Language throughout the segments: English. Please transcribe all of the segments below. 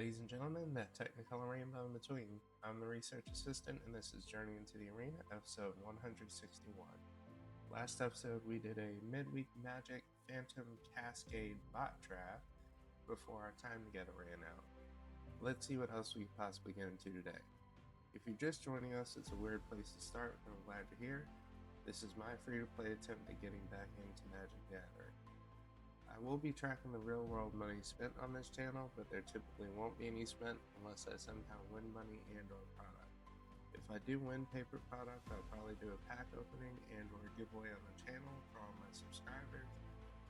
Ladies and gentlemen, that technicolor rainbow in between. I'm the research assistant, and this is Journey into the Arena, episode 161. Last episode, we did a midweek magic phantom cascade bot draft before our time together ran out. Let's see what else we could possibly get into today. If you're just joining us, it's a weird place to start, but I'm glad you're here. This is my free-to-play attempt at getting back into Magic Gathering. I will be tracking the real world money spent on this channel, but there typically won't be any spent unless I somehow win money and or product. If I do win paper product, I'll probably do a pack opening and or giveaway on the channel for all my subscribers.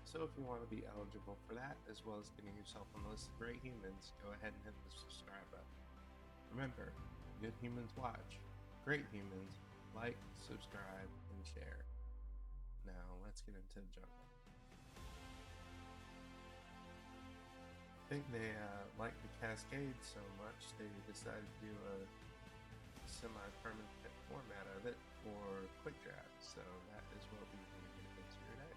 So if you want to be eligible for that, as well as getting yourself on the list of great humans, go ahead and hit the subscribe button. Remember, good humans watch, great humans like, subscribe, and share. Now let's get into the jungle. I think they like the Cascade so much they decided to do a semi-permanent format of it for quick draft, so that is what we need to get into today.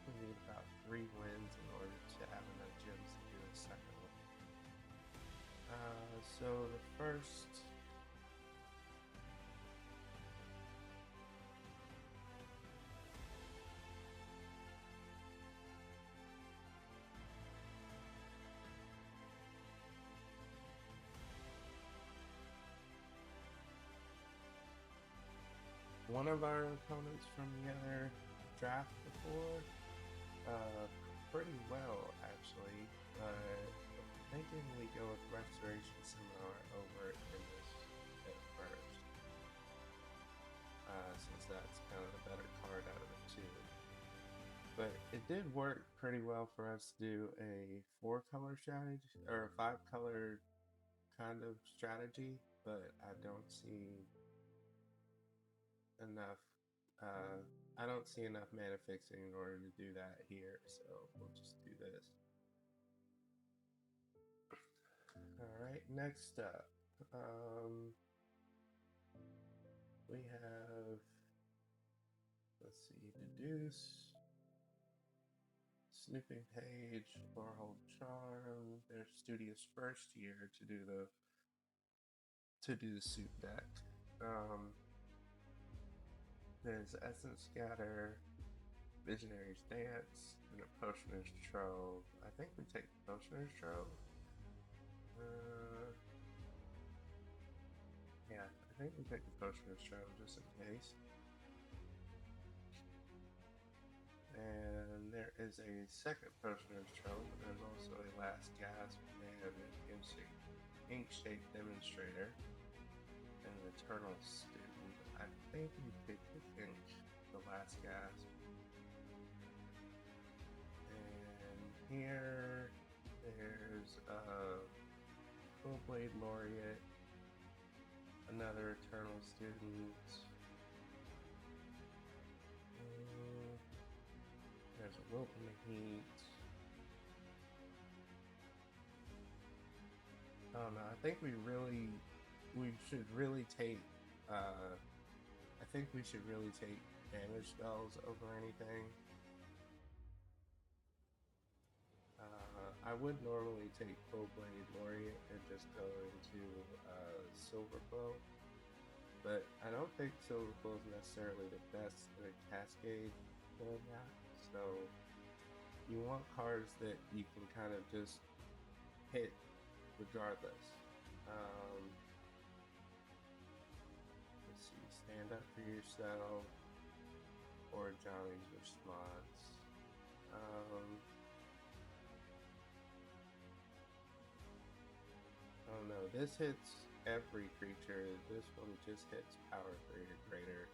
We need about 3 wins in order to have enough gems to do a second one. So the first one of our opponents from the other draft before, pretty well actually, but I'm thinking we go with Restoration Seminar over in this at first, since that's kind of the better card out of the two. But it did work pretty well for us to do a 4-color strategy, or a 5-color kind of strategy, but I don't see enough I don't see enough mana fixing in order to do that here, so we'll just do this. Alright, next up, we have, let's see, Deduce, Snooping Page, Orzhov Charm. They're Studious first year to do the suit deck. There's Essence Scatter, Visionary's Dance, and a Potioner's Trove. I think we take the Potioner's Trove. Yeah, I think we take the Potioner's Trove just in case. And there is a second Potioner's Trove, but there's also a Last Gasp and an Ink-Shaped Demonstrator and an Eternal Student. I think we pick the Last Gasp. And here there's a Full Blade Laureate, another Eternal Student. There's a Wilt in the Heat. I don't know, I think we should really take damage spells over anything. I would normally take Full Blade Laureate and just go into Silver Bow, but I don't think Silver Bow is necessarily the best in a Cascade format, so you want cards that you can kind of just hit regardless. Let's see, Stand Up for Yourself, or Johnny's Response. Oh no, this hits every creature. This one just hits power 3 or greater.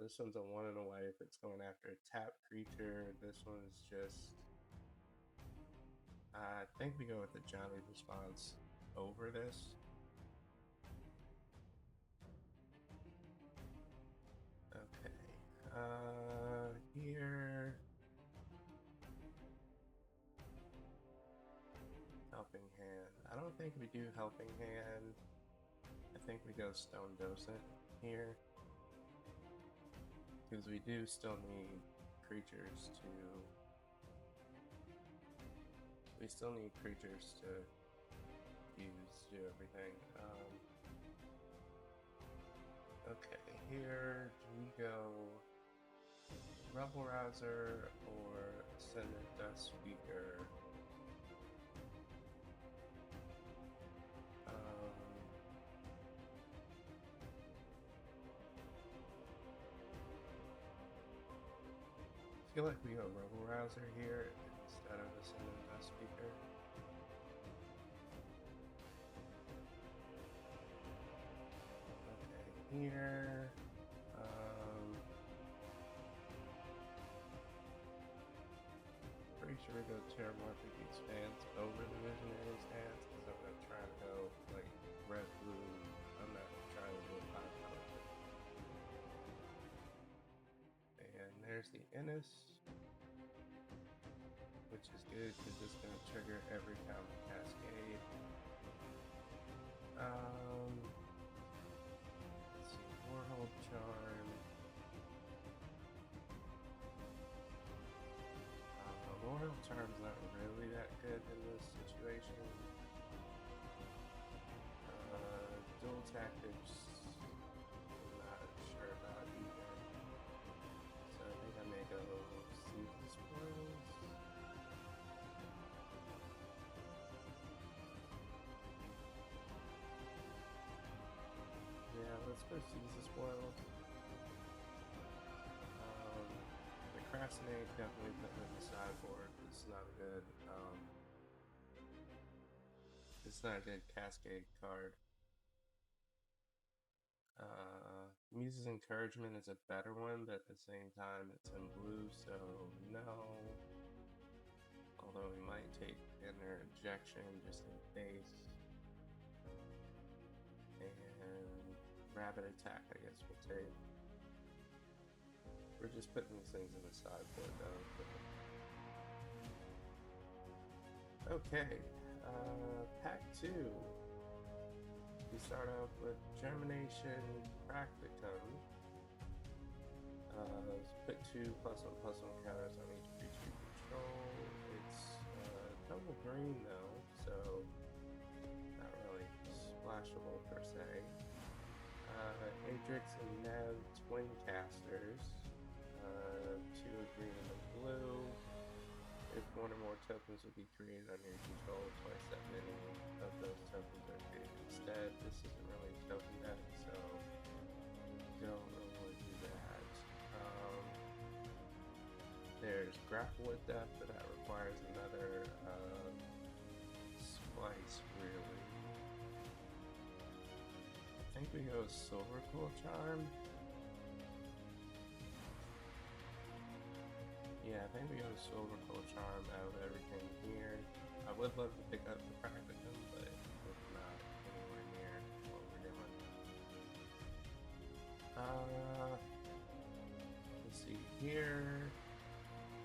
This one's a 1 and away if it's going after a tap creature. This one's just, I think we go with the Johnny's Response over this. Okay. Here. Helping Hand. I don't think we do Helping Hand. I think we go Stone Docent here. because we do still need creatures to... We still need creatures to use to do everything. Okay, here do we go Rebel Rouser or Ascendant Dust Speaker? I feel like we go Rebel Rouser here instead of Ascendant Dust Speaker. Okay, here. Pretty sure we go Terramorphic Expanse over the Visionary stance because I'm going to try to go like red, blue. I'm not trying to do a 5 color. And there's the Innis, which is good because it's going to trigger every time with Cascade. Let's see, Warhold Charm. Warhold Charm's not really that good in this situation. Dual Tactics, I'm not sure about either. So I think I may go Seize the Spoils. Yeah, let's go Seize the Spoils. Procrastinate, definitely put it in the sideboard. It's not a good, it's not a good Cascade card. Muse's Encouragement is a better one, but at the same time it's in blue, so no. Although we might take Interjection just in case. And Rapid Attack, I guess we'll take. We're just putting these things in the sideboard though. Okay, pack 2. We start off with Germination Practicum. Put 2 +1/+1 counters on each creature you control. It's double green though, so not really splashable per se. Adrix and Nev Twin Casters. 2 of green and a blue. If one or more tokens will be created under your control, twice that many of those tokens are created instead. This isn't really a token deck, so don't really want to do that. There's Grapple with Death, but that requires another splice, really. I think we go Silvercool Charm. Yeah, I think we go Silvercool Charm out of everything here. I would love to pick up the Practicum, but it's not anywhere near what we're doing. Let's see here.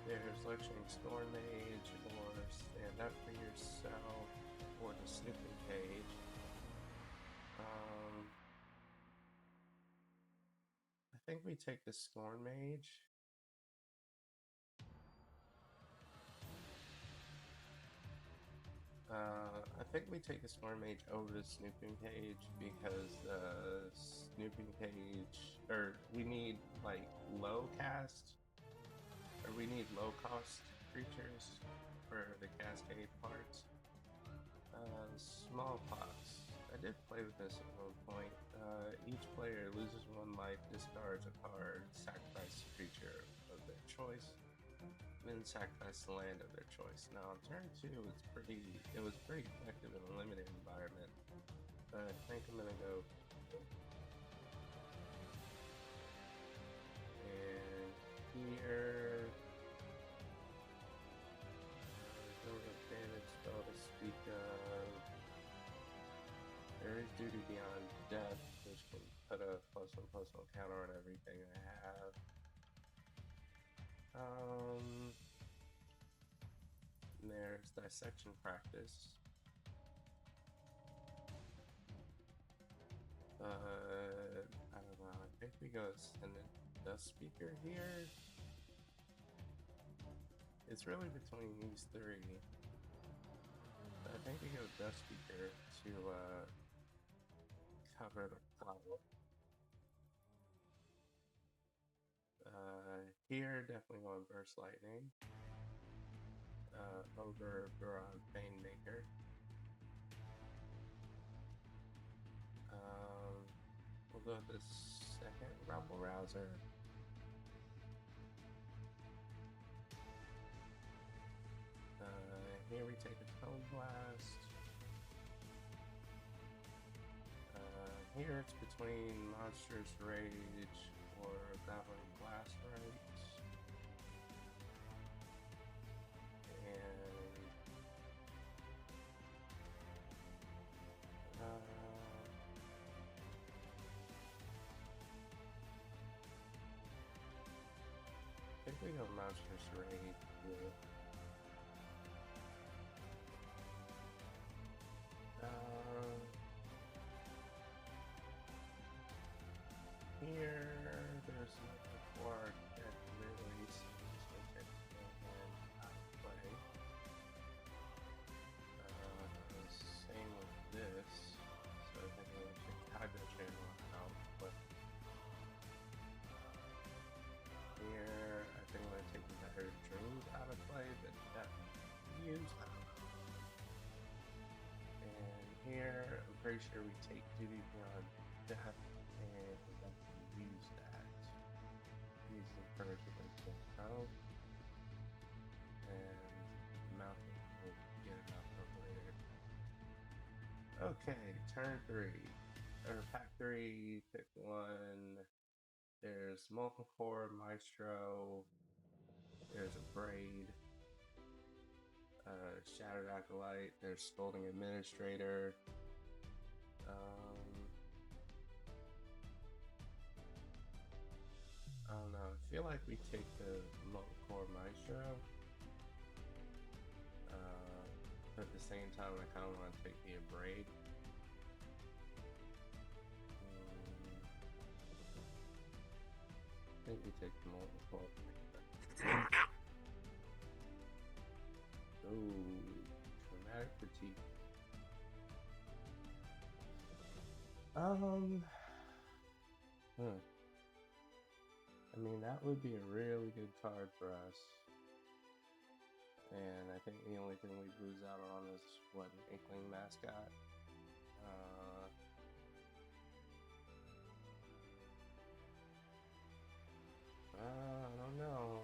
There's Lecturing Storm Mage, or Stand Up for Yourself, or the Snooping Page. I think we take the Scorn Mage. I think we take the Scorn Mage over the Snooping Page because the Snooping Page, or we need like low cast, or we need low cost creatures for the Cascade parts. Smallpox. I did play with this at one point. Each player loses 1 life, discards a card, sacrifices a creature of their choice, then sacrifice the land of their choice. Now on turn 2, it was pretty effective in a limited environment, but I think I'm gonna go. And here, no advantage spell to speak of. There is Duty Beyond Death, which can put a +1/+1 counter on everything I have. There's Dissection Practice. I don't know, I think we go Ascendant Dust Speaker here. It's really between these three. But I think we go Dust Speaker to cover the cloud. Here, definitely going Burst Lightning over Baron Banemaker. We'll go with the second Rumble Rouser. Here we take a Tone Blast. Here it's between Monstrous Rage or Goblin Blast Right. I think we go Monstrous Rage here. Here, there's another card that really seems to take the hand out of play. Same with this, so I think I'm going to take Hydro Channel out, but here, I think I'm going to take the Better Dreams out of play, but that use that. And here, I'm pretty sure we take Duty Beyond Death. Use that. Use the encouragement to out. And mountain will get it out of later. Okay, turn 3. Or pack 3, pick one. There's Multicore, Maestro. There's a Braid. Shattered Acolyte. There's Scolding Administrator. I don't know, I feel like we take the Multicore Maestro, but at the same time I kind of want to take the Abrade. I think we take the Multicore. Ooh, Traumatic Fatigue. I mean, that would be a really good card for us. And I think the only thing we lose out on is, what, an Inkling Mascot? I don't know.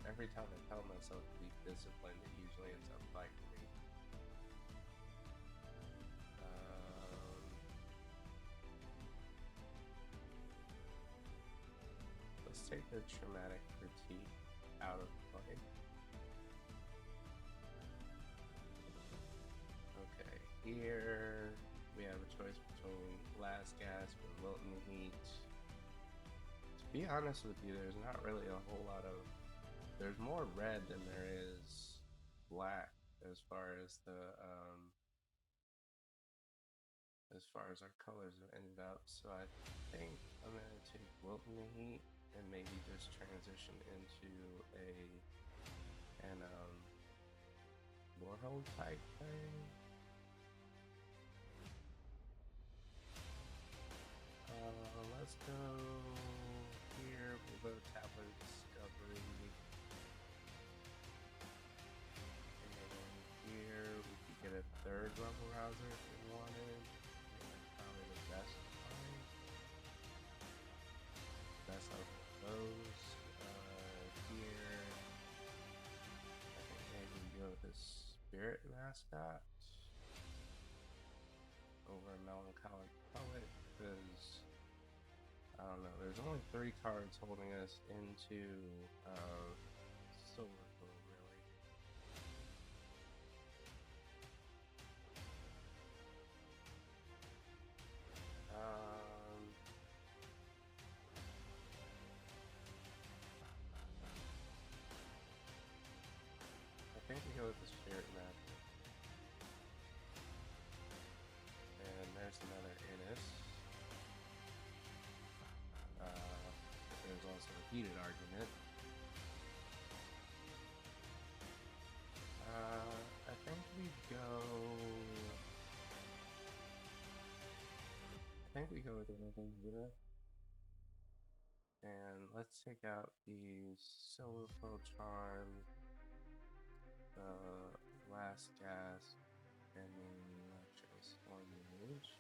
Every time I tell myself to be disciplined, it usually ends up biting me. Let's take the Traumatic Critique out of play. Okay, here we have a choice between Last Gasp and Wilton Heat. To be honest with you, there's not really a whole lot of... There's more red than there is black as far as the as far as our colors have ended up. So I think I'm gonna take Wilton Heat and maybe just transition into an Warhold type thing. Let's go here. We'll go Tablet of Discovery. Here we could get a third Rumble Rouser if we wanted. Probably the best one. Best of those. Here, I think maybe we go with the Spirit Mascot over a Melancholic Poet, because I don't know, there's only 3 cards holding us into Silver Quill, really. I think we go with the Spirit Map. heated argument. I think we go with anything here. And let's take out the Silverful Charm, the Last Gas, and the Electrical Storm Mage.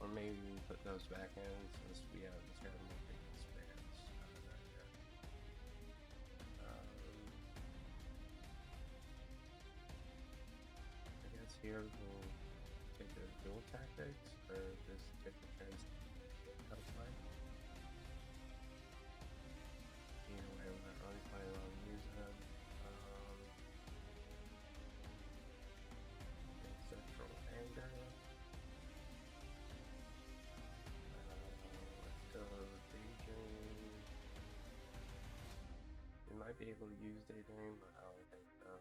Or maybe we put those back in since we have the terrible expanse. I guess here we'll take the dual tactics, or just take the outline. Either way, we're not really planning on using them. Central Anger. Let's go Daydream. We might be able to use Daydream, but I don't think so.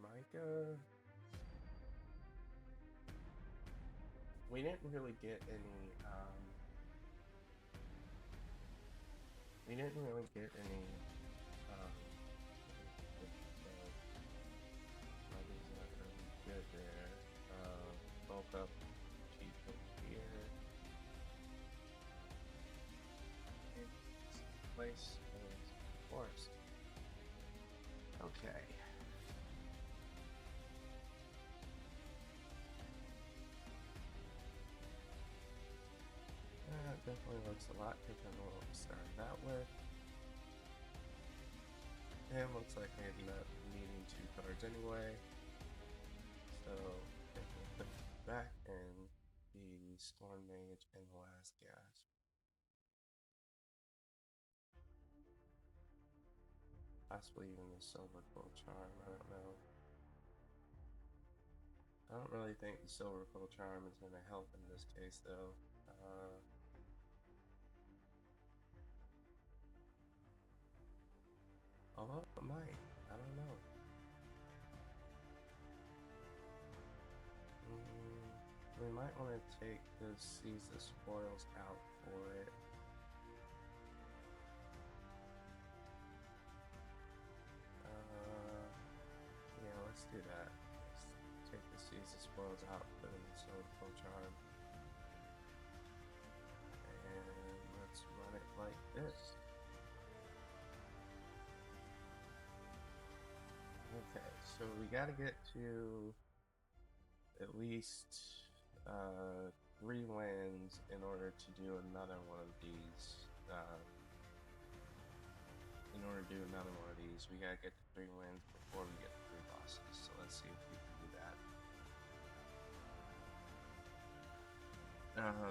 Micah. We didn't really get any. Micah's not really good there. Bulk up, cheap here. Place is forest. Okay. That definitely looks a lot different than what we started out with. And looks like I ended up needing 2 cards anyway. So definitely put back in the Storm Mage and the Last Gas. Possibly even the Silverful Charm, I don't know. I don't really think the Silverful Charm is going to help in this case though. Although it might, I don't know. We might want to take the Seize the Spoils out for it. Yeah, let's do that. Let's take the Seize the Spoils out, put in the Silverful Charm. And let's run it like this. Okay, so we gotta get to at least 3 wins in order to do another one of these. We gotta get to 3 wins before we get to 3 bosses. So let's see if we can do that.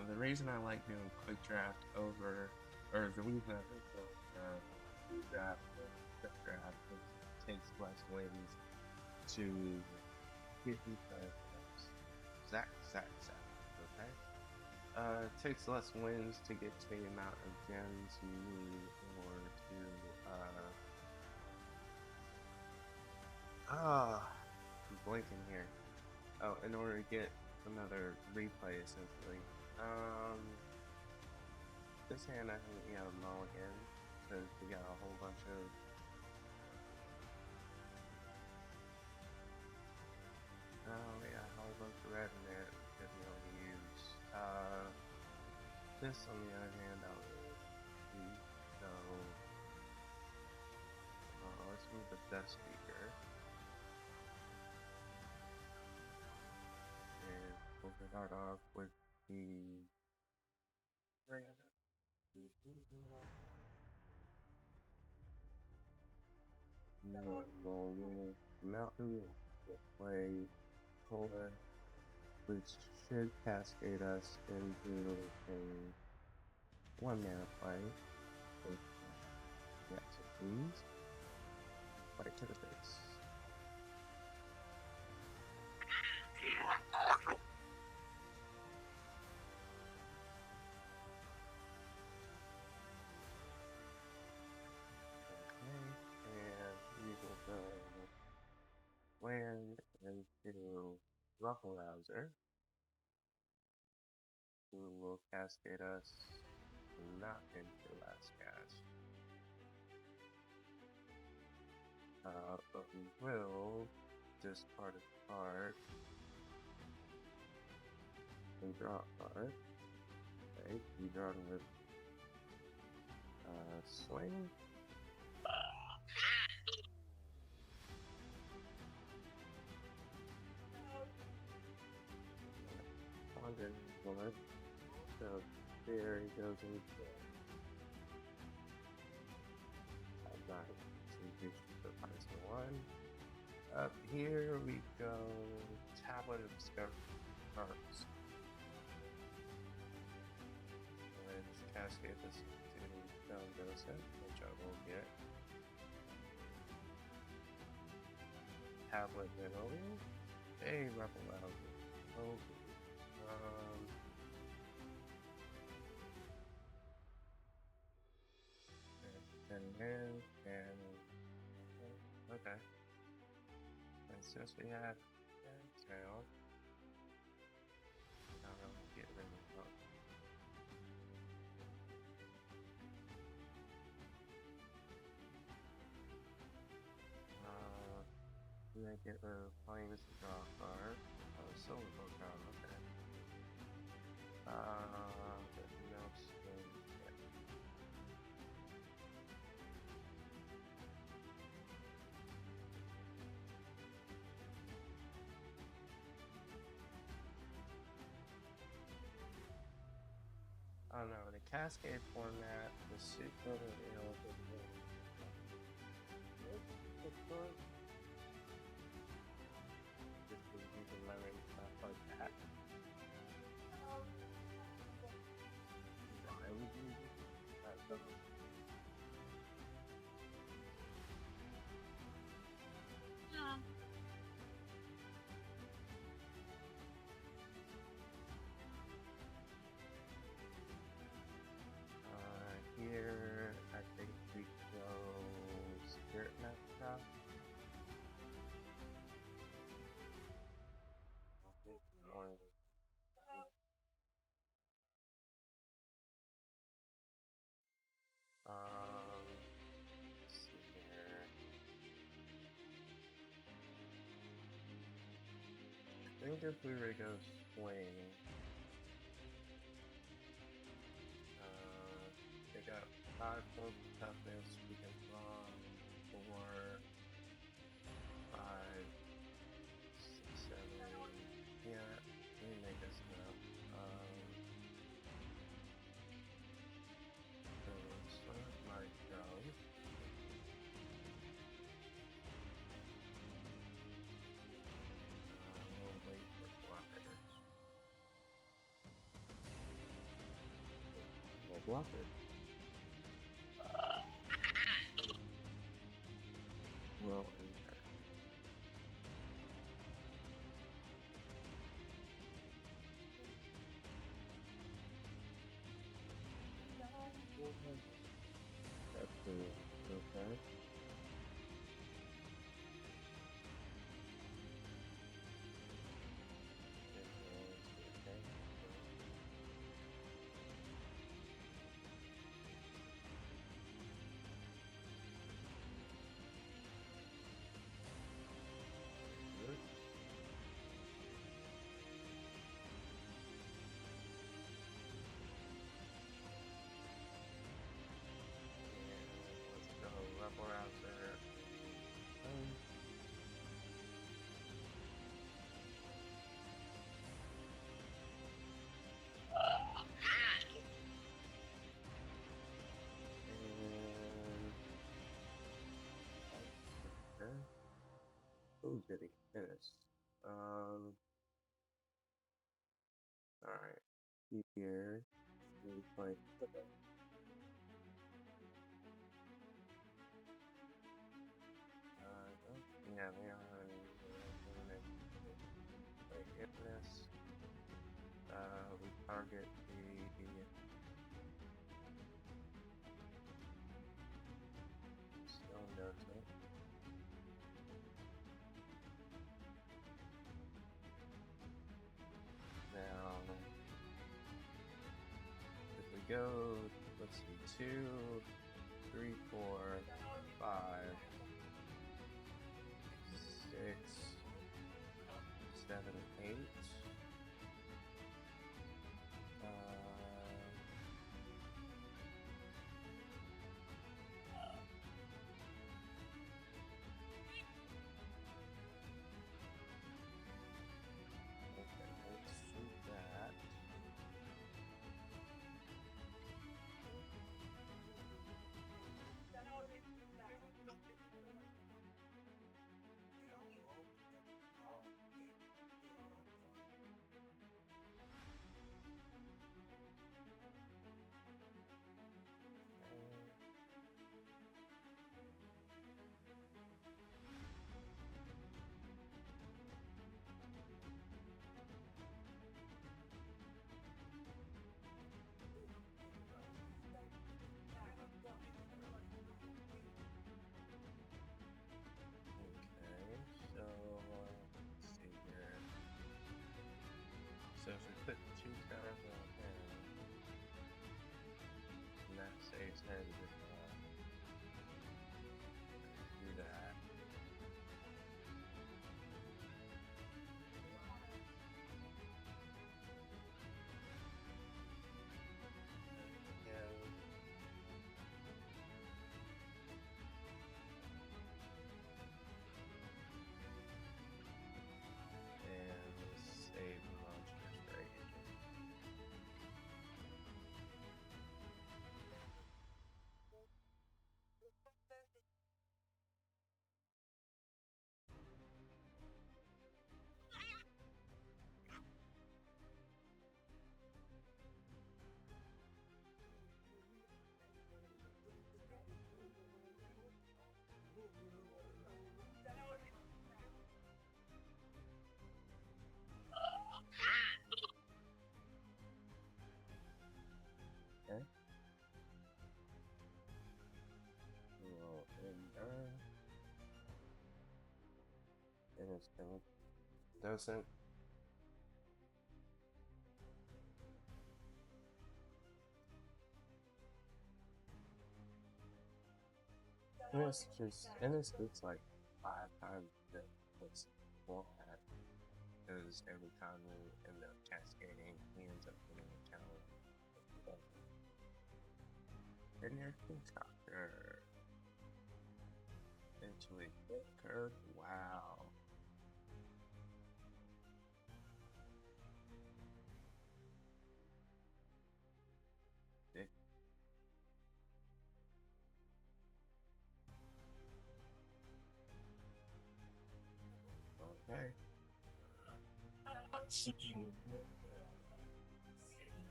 The reason I like doing quick draft over, or the reason I think quick draft is it takes less wins to get these guys. Zach. Okay. It takes less wins to get to the amount of gems you need in order to I'm blinking here. Oh, in order to get another replay essentially. This hand I think we got a mulligan because we got a whole bunch of red in there that we don't use. This on the other hand I'll use. So let's move the Death Speaker. And we'll start off with the Mountain play Polar, which should cascade us into a 1-mana play. Yeah, so please, right to the face. Land into Ruffle Rouser. who will cascade us not into last cast. But we will discard a card and draw a card. Okay, we draw with swing. So there he goes into the -1. Up here we go Tablet of Discovery cards. Which cascade this to Delney, which I will get. Tablet middle. A level out. Oh. And okay. And since we have tail, now we'll get rid of that. We may get rid of playing this draw card. Silver Pokemon, okay. But no swing. I don't know, in a Cascade format, the suit building just using lemon stuff like that. I would use it. Here, I think we go Spirit Map stuff. Let's see here. I think if we were to go swing, they got 5 points of toughness, we can draw 4, 5, 6, 7, yeah, we can make this enough. So might go. We'll wait for blockers. We'll block it. Well, that's okay. Who's getting finished? Alright. Here. We play. Yeah, they are this. We target the stone note. Now go, let's see, 2, 3, 4, 5, 6, 7, 8. So if we put 2 counters on him, and that saves him to do that. And save the monster's rage. Okay. Roll in there. And it's going doesn't. And it's like 5 times the what's more at, because every time we end up cascading, he ends up getting a challenge. And your Kingstalker. Eventually Kirk. Wow. Dick. Okay.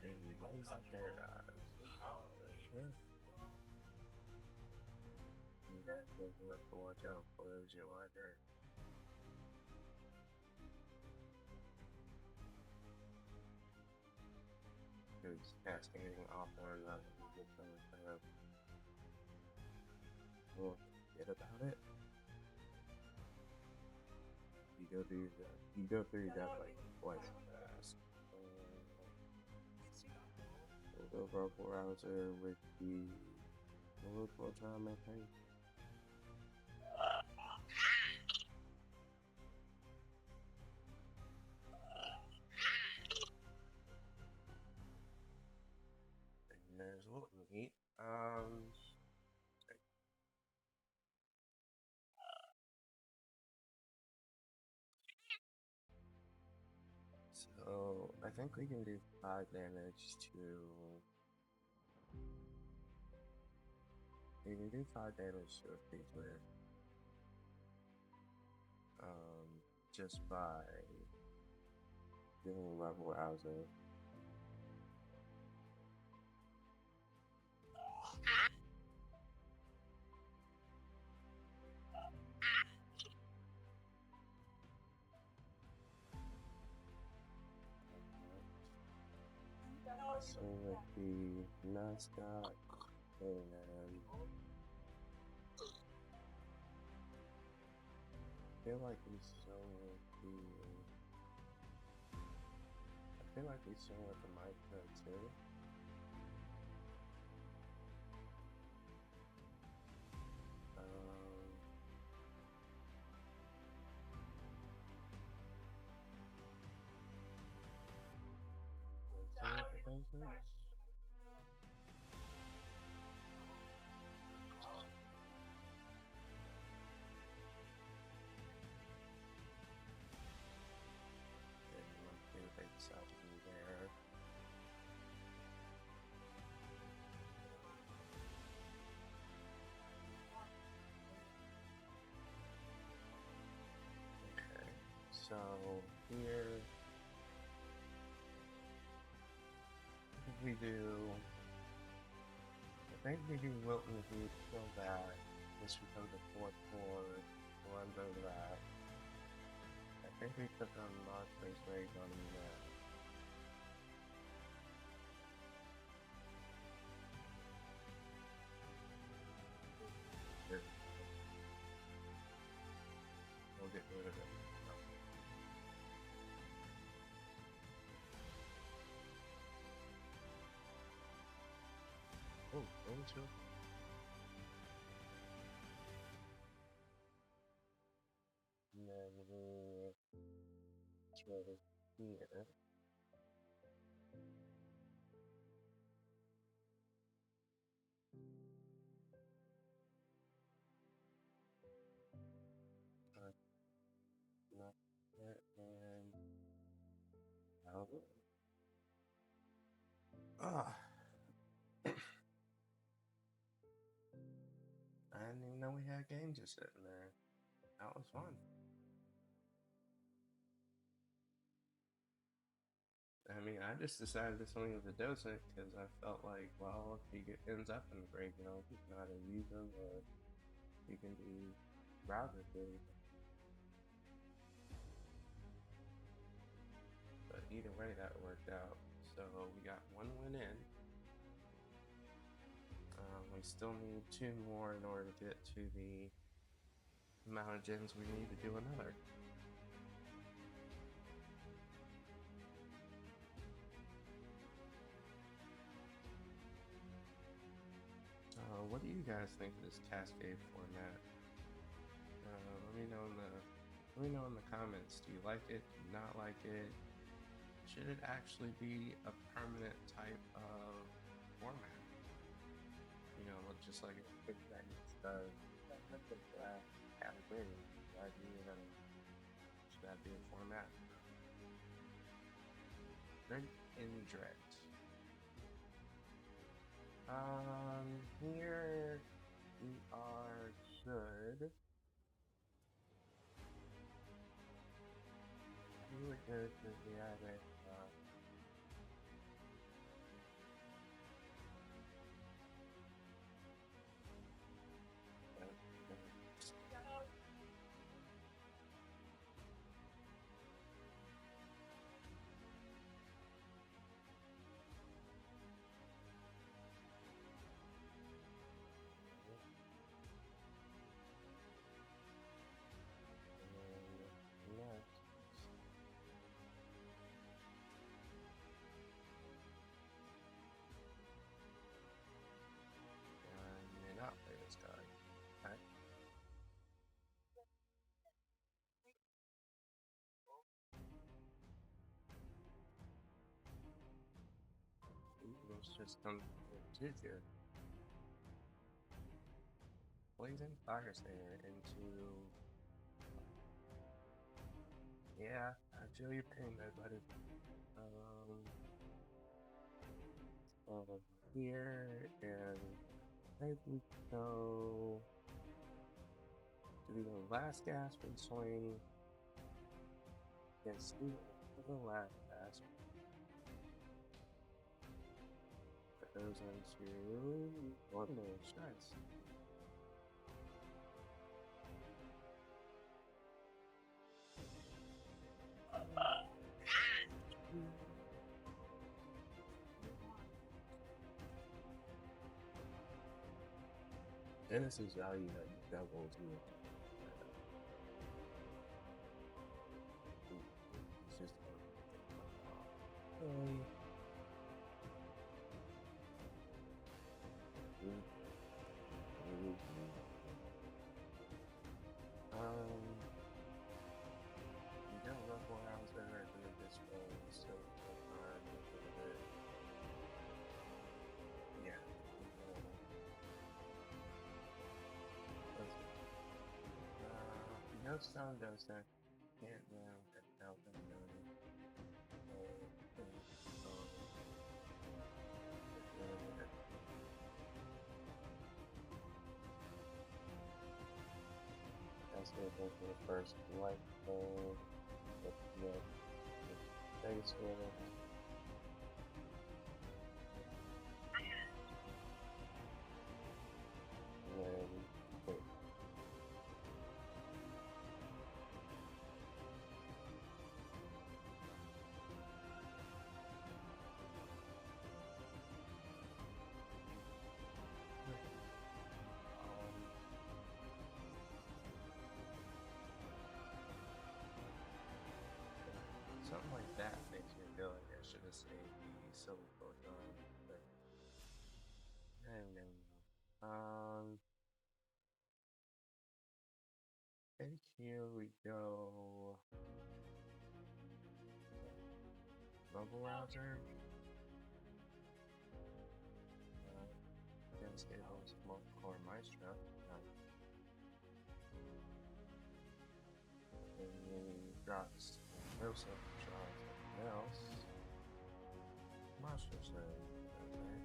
Everybody's out there. Sure. You got to watch out for those you are there. Because cascading off or not, we'll forget about it. You go through that like twice fast. We'll go for 4 hours with the local time, I think. And there's what we eat. So I think we can do 5 damage to. We can do 5 damage to a creature. Just by doing level housing. So with the mascot and I feel like we still with the mic too. There. Okay, so here we do. I think we do Wilton Heat, kill that. This becomes a 4/4. We'll undo that. I think we put on Monster's Rage on that. We'll get rid of it. Oh, into. And then we'll throw it here. Not there, and out. I didn't even know we had games just sitting there. That was fun. I mean, I just decided to swing with the docent because I felt like, well, if he ends up in the graveyard, he can either use them or he can do browser food. But either way, that worked out. So we got one win in. We still need 2 more in order to get to the amount of gens we need to do another. What do you guys think of this Cascade format? Let me know in the comments. Do you like it? Do you not like it? Should it actually be a permanent type of format? You know, just like a quicksand does. Category. Should that be a format? Very indirect. Here we are good. We were good because we had a just come to here. Blazing Fire Sayer into. Yeah, I feel your pain there, buddy. Here and I think we go to the last gasp and swing. Yes, the last gasp. That goes into one damage. Nice. Genesis value that doubles here. It's just you don't love more rounds better than this one, so No stone does that. Can't now get out and notice. Cascade for the first light thing. With the face with it. And then wait. Something like that makes me feel like I should have saved the silver photon, but I don't know. And here we go. Bubble router. Cascade was multi-core maestro. And then drops Joseph, draws something else. Maestro said, okay.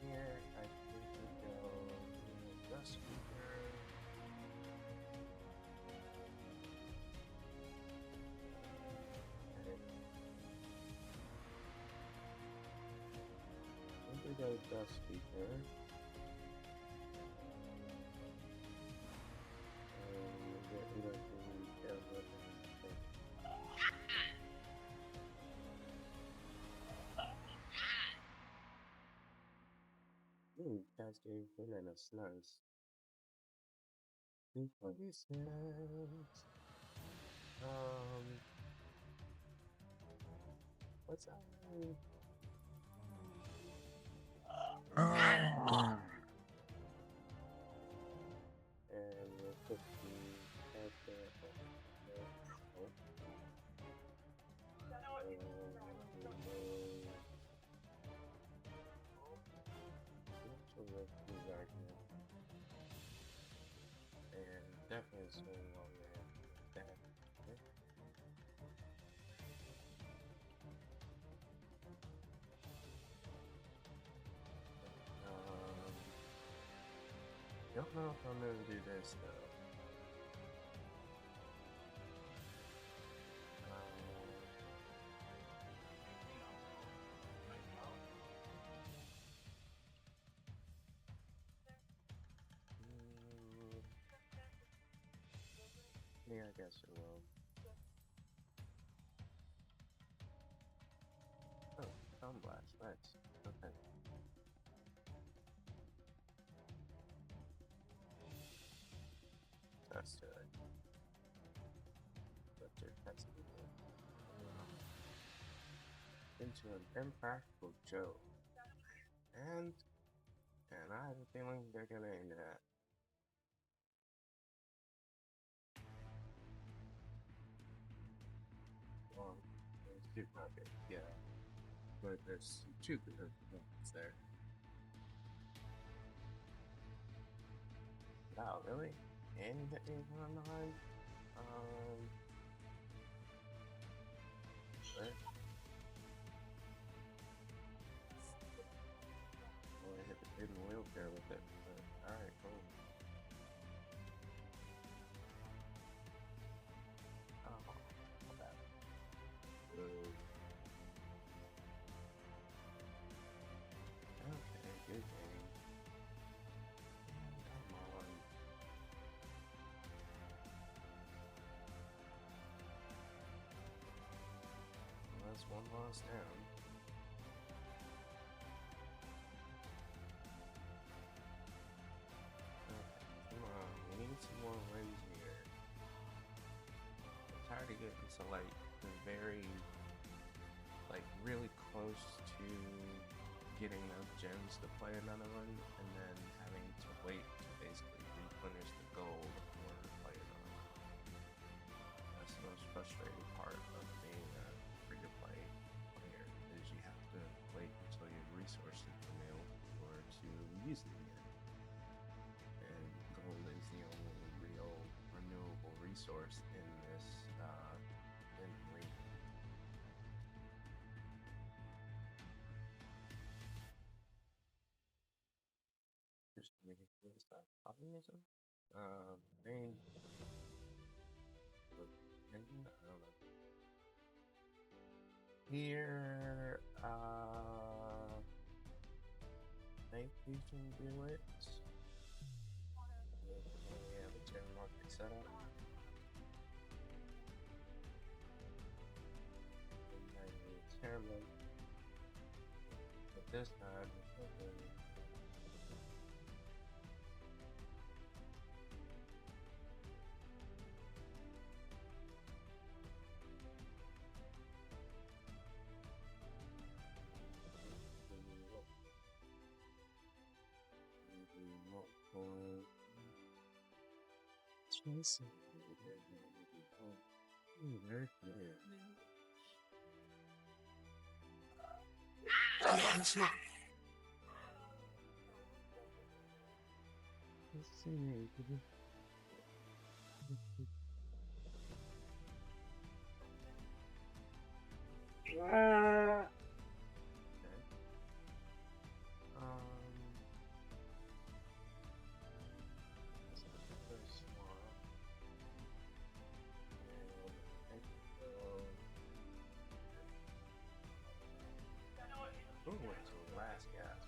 Here, I think we go dust speaker. I think we go dust speaker. And we get rid of the Ooh, Cascade banana snacks. Two funny snacks. What's that? And we'll put the character and definitely swing on that. Don't know if I'm gonna do this though. Yeah, I guess it will. Oh, Stone Blast, nice. Okay. That's good. But there has to be into an impractical joke. And I have a feeling they're gonna end that. Well, there's two pockets, yeah. But there's two good pockets there. Wow, really? And you hit me on the line? What? Well, I hit the hidden wheelchair with it, but alright, cool. Oh, not bad. Okay, good game. one loss down. Okay, come on, we need some more wins here. I'm tired of getting to like the very, like really close to getting enough gems to play another one, and then having to wait to basically replenish the gold in order to play another one. That's the most frustrating part of being a free-to-play player, is you have to wait until your resources are nilled in order to use them again. And gold is the only real renewable resource in this in arena. Just making sure it's not popping or something. Main. I don't know. Here, I think we can do it. We have a gem market set up. And then we terrible. But this time, Chasing. Very clear. Let's see. Okay. This is the first one. Ooh, it's the last gas.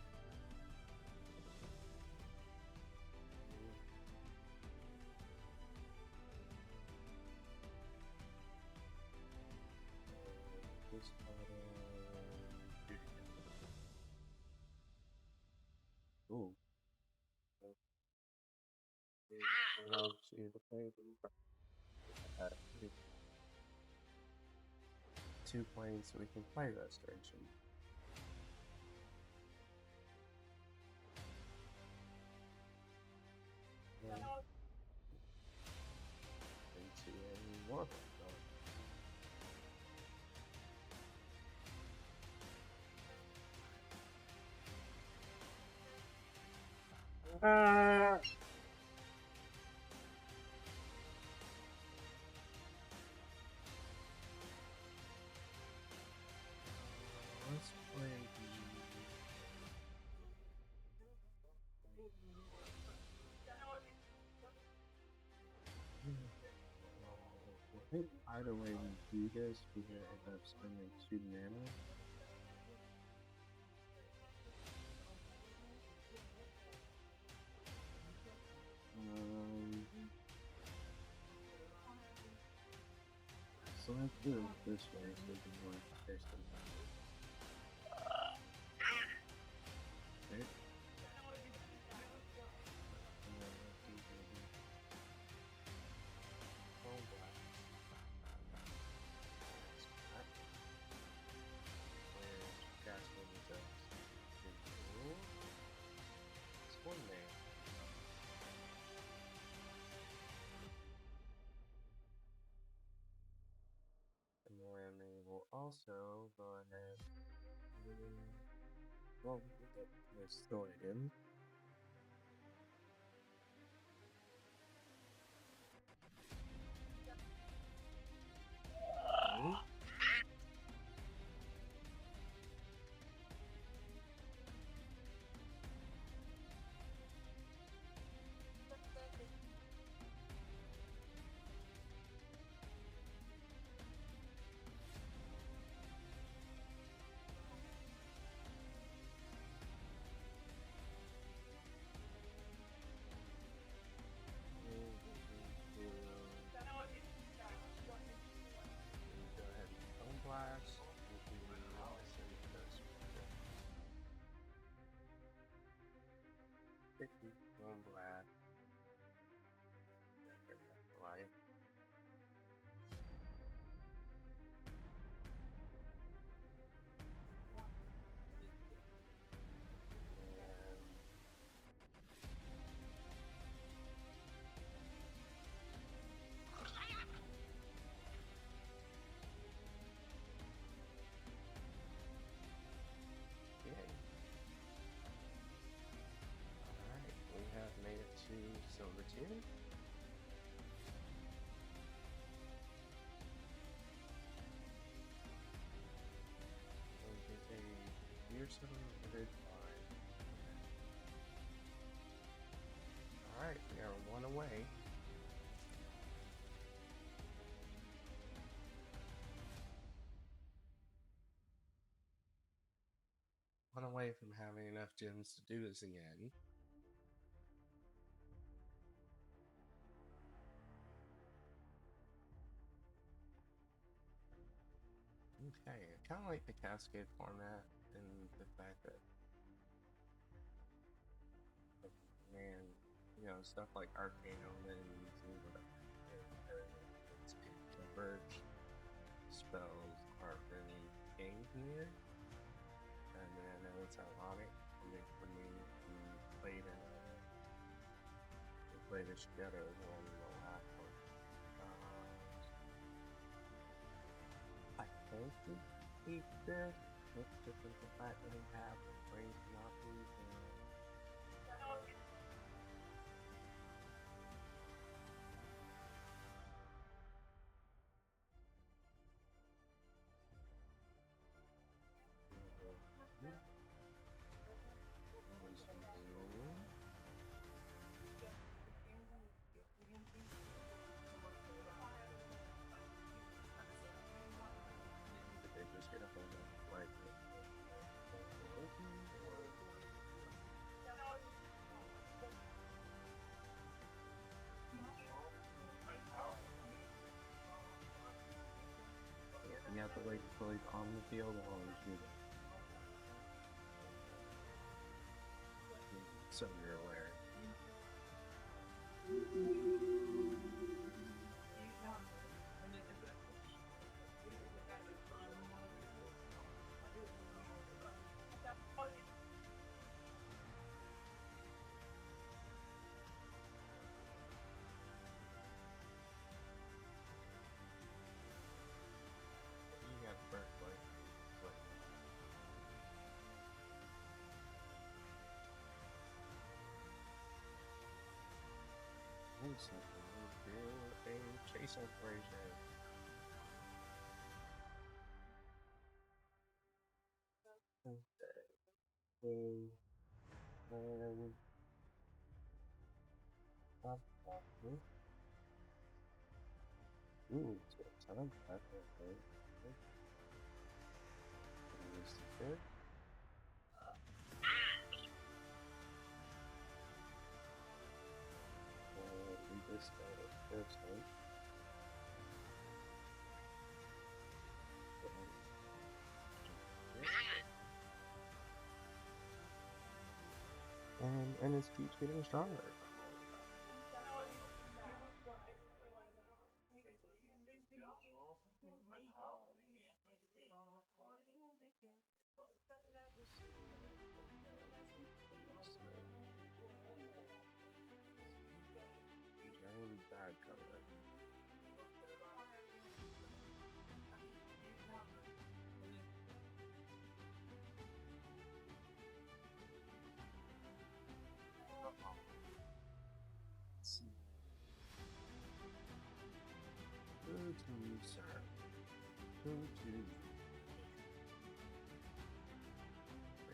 This ooh. Two planes so we can play Restoration. Into a war. Let's play I think either way we do this, we're gonna end up spending 2 mana. So let's do it this way so we can go first and okay. And then they will also go ahead and, well, let's throw it in. away from having enough gems to do this again. Okay, I kind of like the Cascade format and the fact that, man, you know, stuff like Arcane Omens and whatever, it's converged spells are really gained here. And then I know it's ironic for me who played a Shadow one in the last one. I think we keep this. It's just the fact that we have the brain synopses and just get up on the like you have to wait until he's on the field while he's shooting. So you're aware. You got first place. We'll do a chase operation. Ooh, so it sounds like okay. Use the fish. We just got a first one. And it keeps getting stronger. Very bad color. Who to you, sir? Who to you?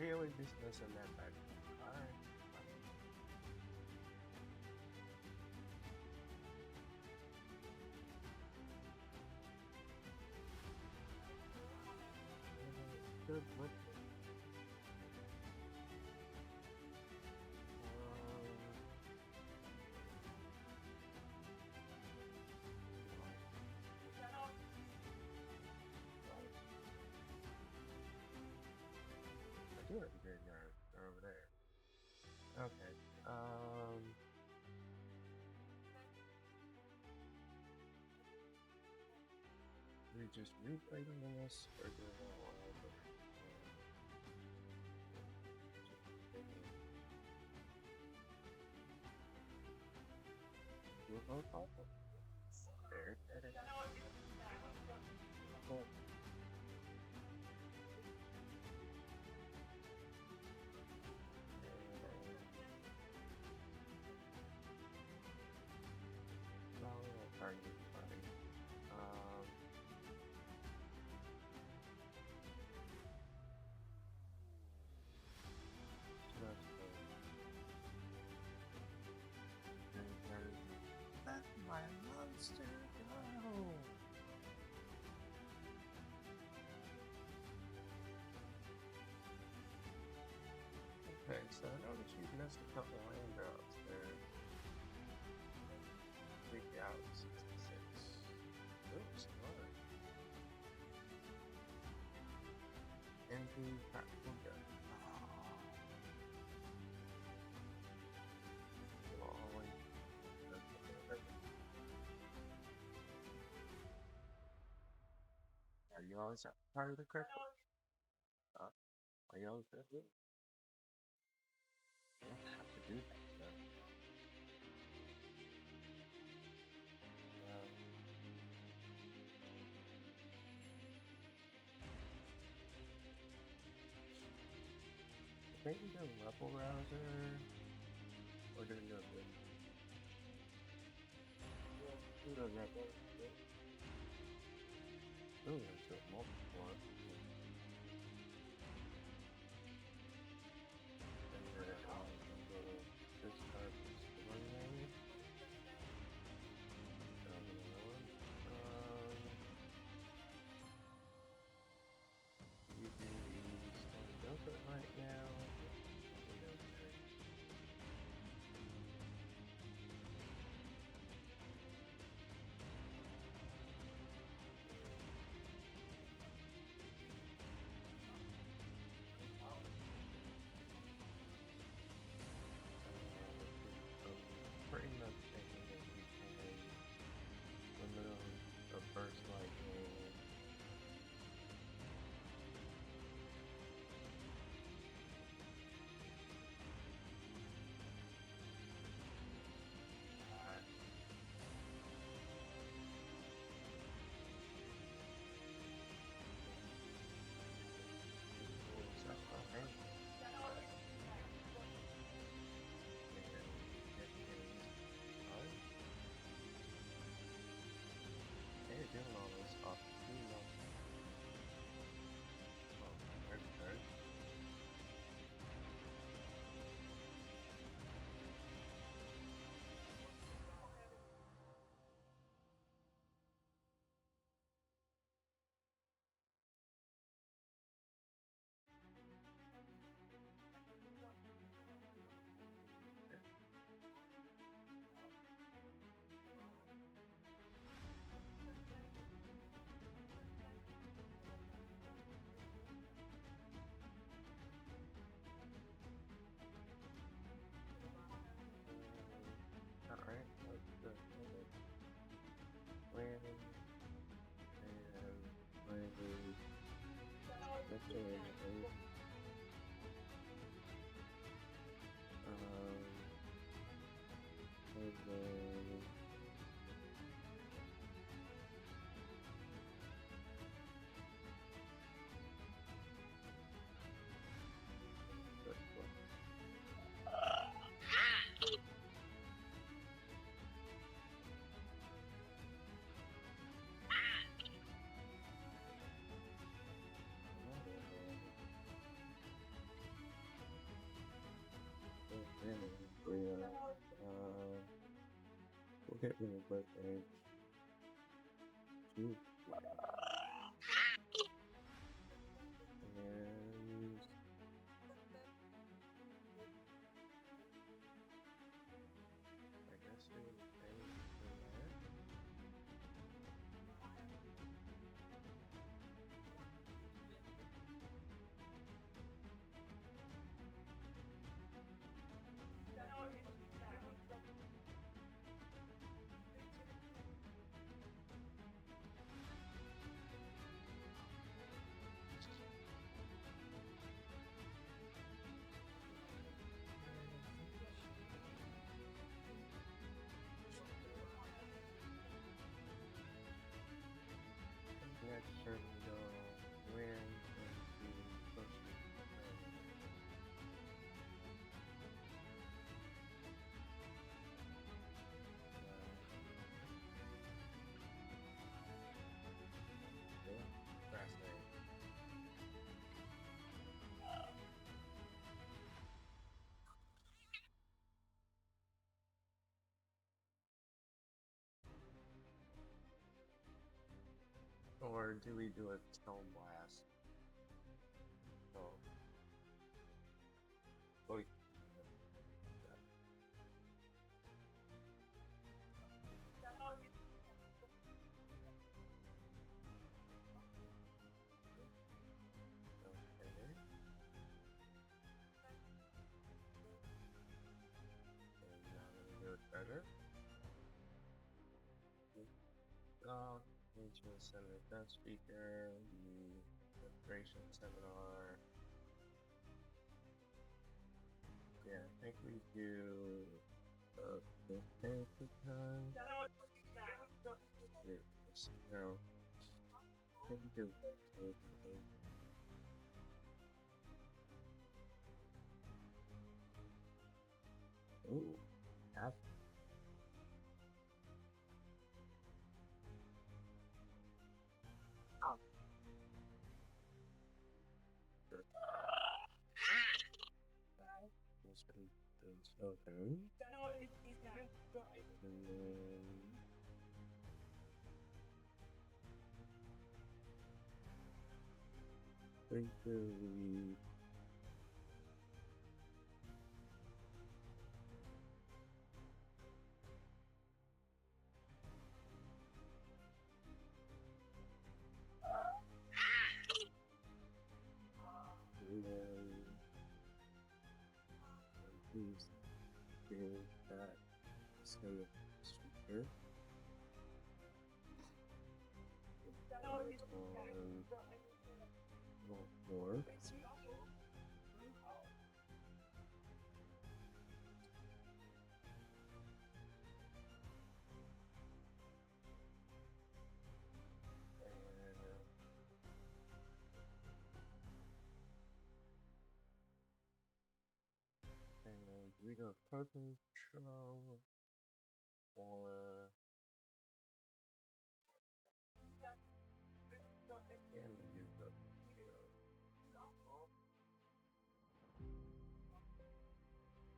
Really dismissing that back. Alright. Good look. I do have a graveyard. They're over there. Okay. We just replaying this or do we want there, there. Cool. Target funny. Let my monster go. You've missed a couple land drops there. Freak out 66. Oops, what? Into practical good. Are you always part of the crypto? Are you always crypto? You don't have to do that stuff. I think you do level browser or do you do it? Ooh, it's a multiple one. This card is one maybe. You do dump it right now. Pretty much thinking that we can remove the first lightning. Doing all this off too long. Oh, there's a card. Alright, let's go land and play this we'll get rid of birthday. And I guess we will pay for that. Next turn we go land into social. Grassland. Or do we do a stone blast? Oh. Regional Center guest speaker, the Integration Seminar. Yeah, I think we do the fancy time. No, I think we do. Ooh, that's open. And then we please give that send speaker on more. And we go token control or and we do the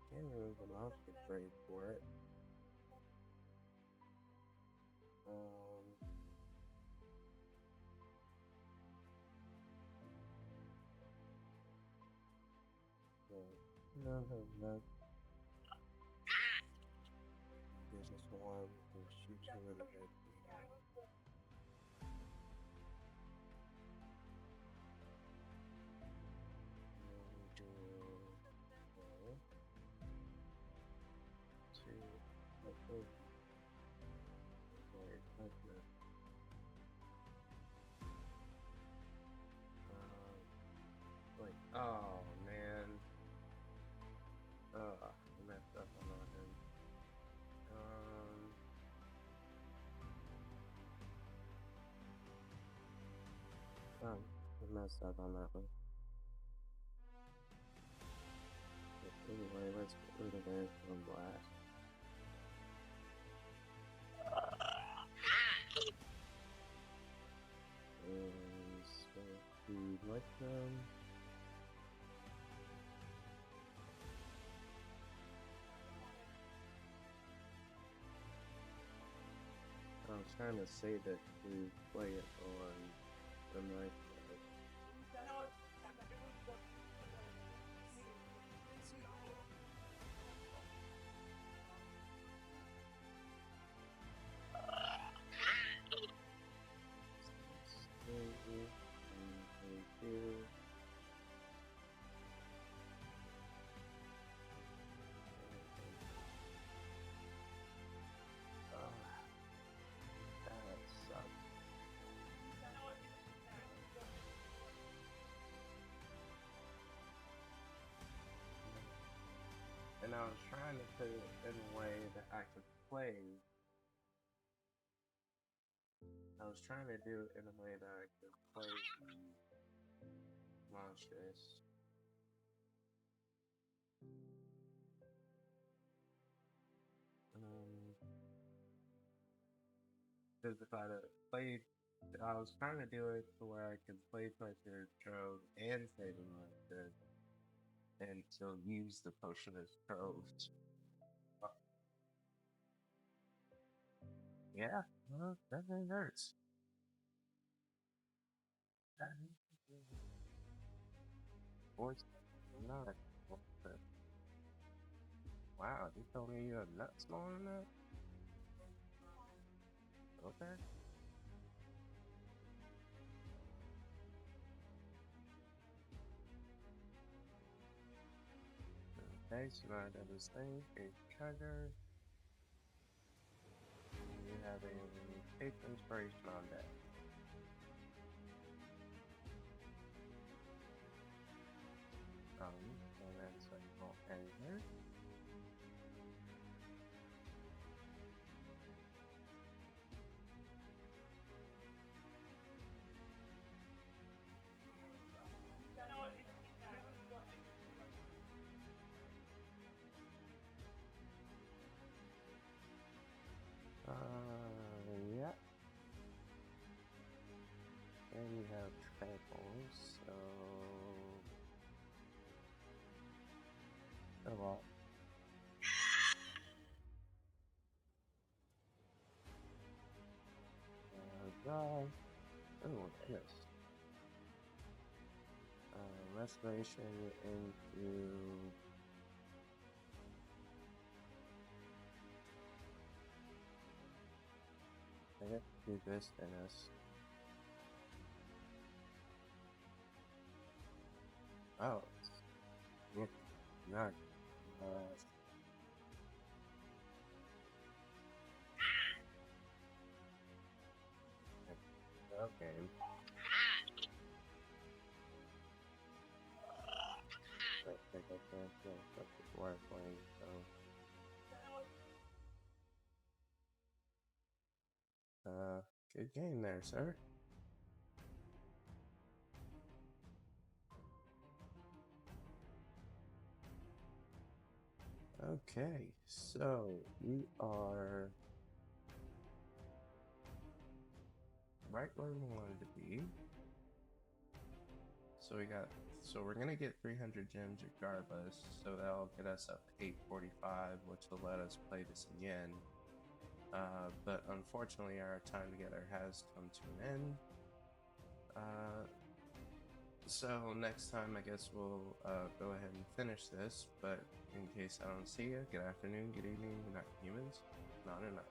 can't remember the mouse frame for it. No. There's this one that shoots you in the head. Oh man. I messed up on that end. I messed up on that one. But anyway, let's get rid of it from blast. And so we like them. I was trying to save it to play it on the night. And I was trying to put it in a way that I could play. I was trying to do it in a way that I could play monsters. Because if I played, I was trying to do it to where I could play Pleasure Trove and save a monster. And still use the potion as troves. Yeah, well, that really hurts. Not. Wow, you told me you have nuts smaller than that? Okay. Okay, so now that is thing, a treasure. You have a Take inspiration on deck. And then cycle enter. Yeah. And you have tramples, so... Oh well. Drive. Oh, yes. Restoration into... I guess do this, Dennis. Oh. Look, not. Okay. I can't before I play, so. Good game there, sir. Okay, so we are right where we wanted to be. So we're gonna get 300 gems regardless, so that'll get us up to 845, which will let us play this again. But unfortunately our time together has come to an end. So next time I guess we'll go ahead and finish this, but in case I don't see you, good afternoon, good evening, good night, humans, not enough.